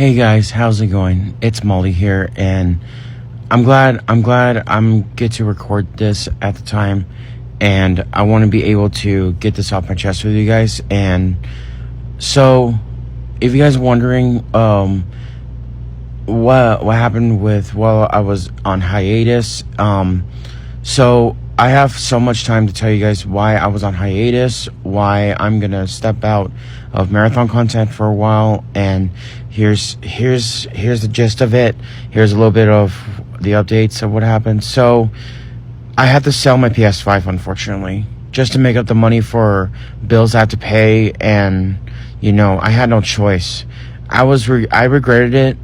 Hey guys, how's it going? It's Molly here, and I'm get to record this at the time, and I want to be able to get this off my chest with you guys. And so, if you guys are wondering, what happened with while I was on hiatus, so I have so much time to tell you guys why I was on hiatus, why I'm gonna step out of marathon content for a while, and here's the gist of it. Here's a little bit of the updates of what happened. So I had to sell my PS5, unfortunately, just to make up the money for bills I had to pay, and I had no choice. I regretted it,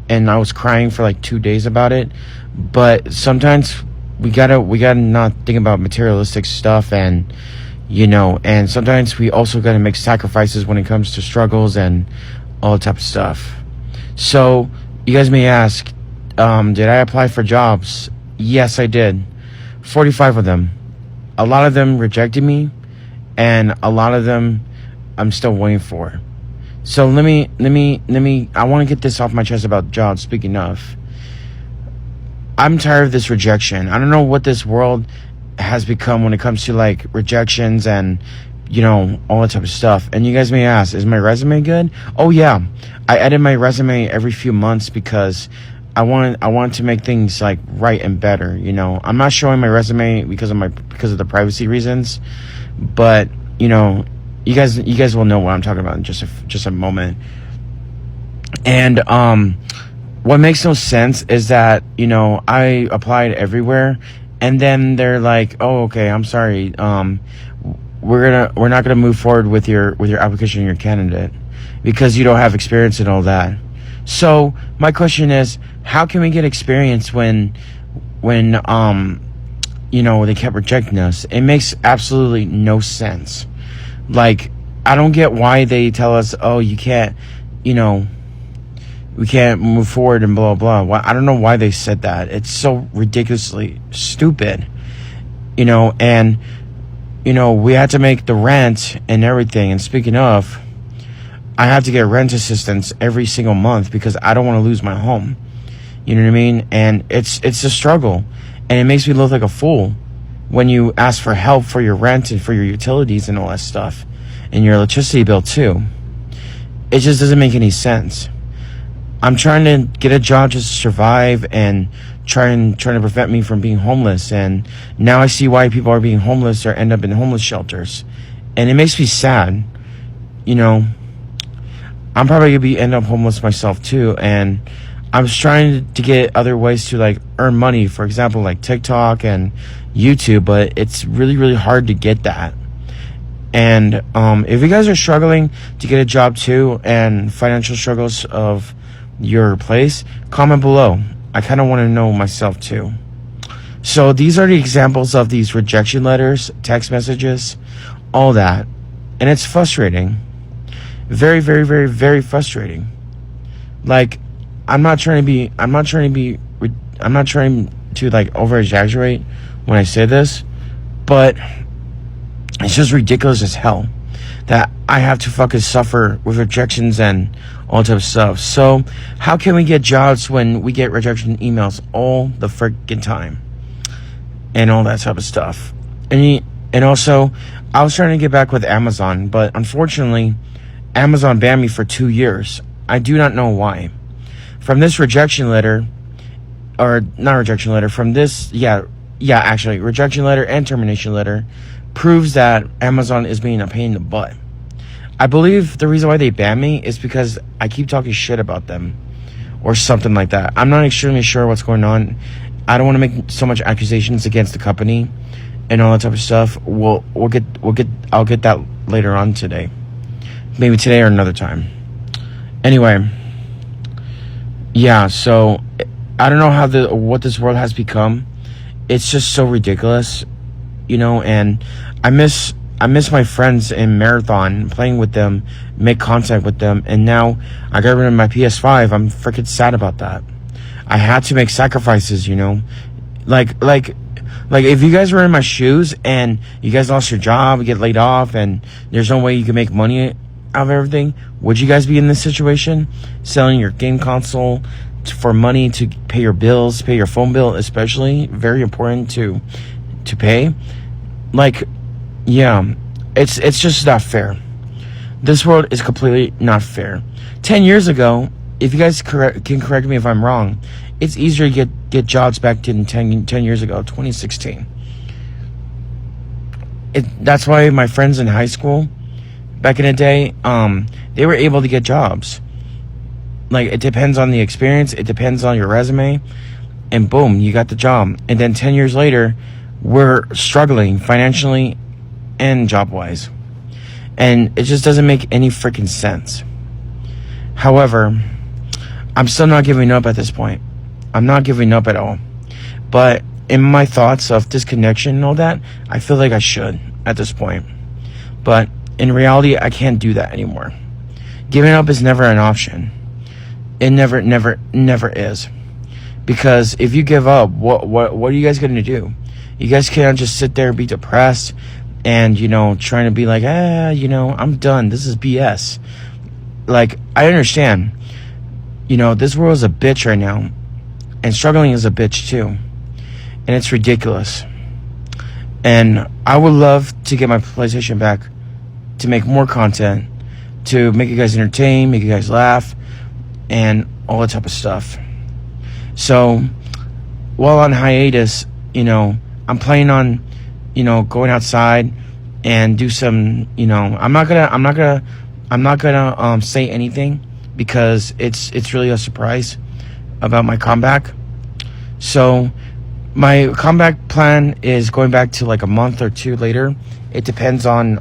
and I was crying for like 2 days about it. But sometimes we gotta not think about materialistic stuff, and and sometimes we also gotta make sacrifices when it comes to struggles and all that type of stuff. So you guys may ask, did I apply for jobs? Yes, I did. 45 of them. A lot of them rejected me, and a lot of them I'm still waiting for. So let me I want to get this off my chest about jobs. Speaking of, I'm tired of this rejection. I don't know what this world has become when it comes to like rejections and all that type of stuff. And you guys may ask, is my resume good? Oh yeah, I edit my resume every few months because I want to make things like right and better. I'm not showing my resume because of the privacy reasons, but you guys will know what I'm talking about in just a moment. And what makes no sense is that I applied everywhere, and then they're like, "Oh, okay, I'm sorry. We're not gonna move forward with your application and your candidate because you don't have experience and all that." So my question is, how can we get experience when they kept rejecting us? It makes absolutely no sense. Like, I don't get why they tell us, "Oh, you can't, we can't move forward," and blah, blah, blah. I don't know why they said that. It's so ridiculously stupid, and, we had to make the rent and everything. And speaking of, I have to get rent assistance every single month because I don't want to lose my home. You know what I mean? And it's a struggle, and it makes me look like a fool when you ask for help for your rent and for your utilities and all that stuff, and your electricity bill too. It just doesn't make any sense. I'm trying to get a job just to survive and trying to prevent me from being homeless. And now I see why people are being homeless or end up in homeless shelters. And it makes me sad. I'm probably going to end up homeless myself too. And I'm just trying to get other ways to like earn money. For example, like TikTok and YouTube. But it's really, really hard to get that. And if you guys are struggling to get a job too, and financial struggles of your place, comment below. I kind of want to know myself too. So these are the examples of these rejection letters, text messages, all that. And it's frustrating. Very, very, very, very frustrating. Like, I'm not trying to like over exaggerate when I say this, but it's just ridiculous as hell that I have to fucking suffer with rejections and all type of stuff. So how can we get jobs when we get rejection emails all the freaking time and all that type of stuff? And also, I was trying to get back with Amazon, but unfortunately, Amazon banned me for 2 years. I do not know why. From this rejection letter, or not rejection letter, from this, actually, rejection letter and termination letter proves that Amazon is being a pain in the butt. I believe the reason why they ban me is because I keep talking shit about them or something like that. I'm not extremely sure what's going on. I don't want to make so much accusations against the company and all that type of stuff. I'll get that later on today. Maybe today or another time. Anyway, yeah, so I don't know what this world has become. It's just so ridiculous, and I miss my friends in Marathon, playing with them, make contact with them, and now I got rid of my PS5. I'm freaking sad about that. I had to make sacrifices, like if you guys were in my shoes and you guys lost your job, get laid off, and there's no way you can make money, out of everything, would you guys be in this situation? Selling your game console for money to pay your bills, pay your phone bill, especially very important to pay. Like, yeah, it's just not fair. This world is completely not fair. 10 years ago, if you guys can correct me if I'm wrong, it's easier to get jobs back in 10 years ago, 2016. That's why my friends in high school back in the day, they were able to get jobs. Like, it depends on the experience, it depends on your resume, and boom, you got the job. And then 10 years later, we're struggling financially and job-wise. And it just doesn't make any freaking sense. However, I'm still not giving up at this point. I'm not giving up at all. But in my thoughts of disconnection and all that, I feel like I should at this point. But in reality, I can't do that anymore. Giving up is never an option. It never is. Because if you give up, what are you guys going to do? You guys can't just sit there and be depressed and, trying to be like, I'm done. This is BS. Like, I understand. This world is a bitch right now. And struggling is a bitch too. And it's ridiculous. And I would love to get my PlayStation back to make more content, to make you guys entertain, make you guys laugh, and all that type of stuff. So, while on hiatus, I'm planning on, going outside and do some, I'm not gonna say anything because it's really a surprise about my comeback. So my comeback plan is going back to like a month or two later. It depends on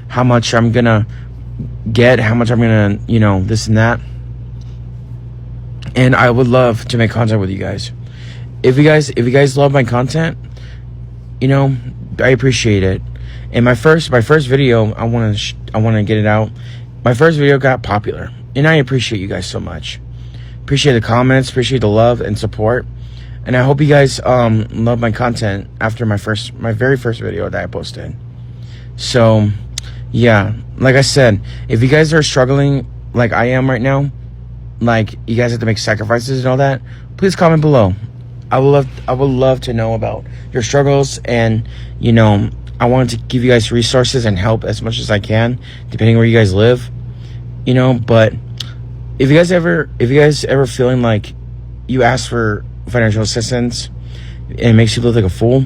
how much I'm gonna get, how much I'm gonna, this and that. And I would love to make content with you guys. If you guys love my content, I appreciate it. And my first video, I want to get it out. My first video got popular, and I appreciate you guys so much. Appreciate the comments, appreciate the love and support. And I hope you guys love my content after my very first video that I posted. So, yeah, like I said, if you guys are struggling like I am right now, like you guys have to make sacrifices and all that, please comment below. I would love to know about your struggles, and I wanted to give you guys resources and help as much as I can, depending where you guys live. But if you guys ever feeling like you ask for financial assistance and it makes you look like a fool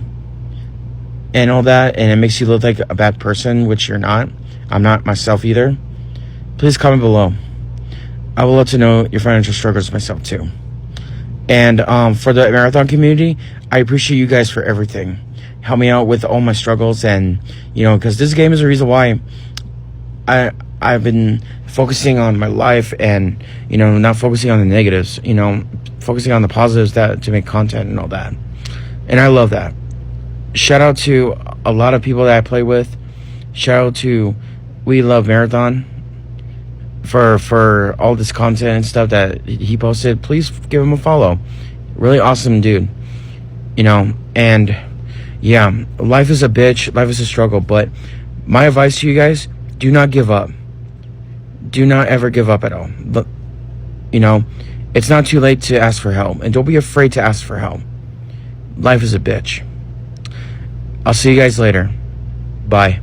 and all that, and it makes you look like a bad person, which you're not, I'm not myself either, please comment below. I would love to know your financial struggles myself too. And for the marathon community, I appreciate you guys for everything. Help me out with all my struggles, and because this game is the reason why I've been focusing on my life and not focusing on the negatives, focusing on the positives to make content and all that. And I love that. Shout out to a lot of people that I play with. Shout out to We Love Marathon for all this content and stuff that he posted. Please give him a follow. Really awesome dude. And yeah, life is a bitch, life is a struggle, but my advice to you guys, do not give up. Do not ever give up at all. But it's not too late to ask for help, and don't be afraid to ask for help. Life is a bitch. I'll see you guys later. Bye.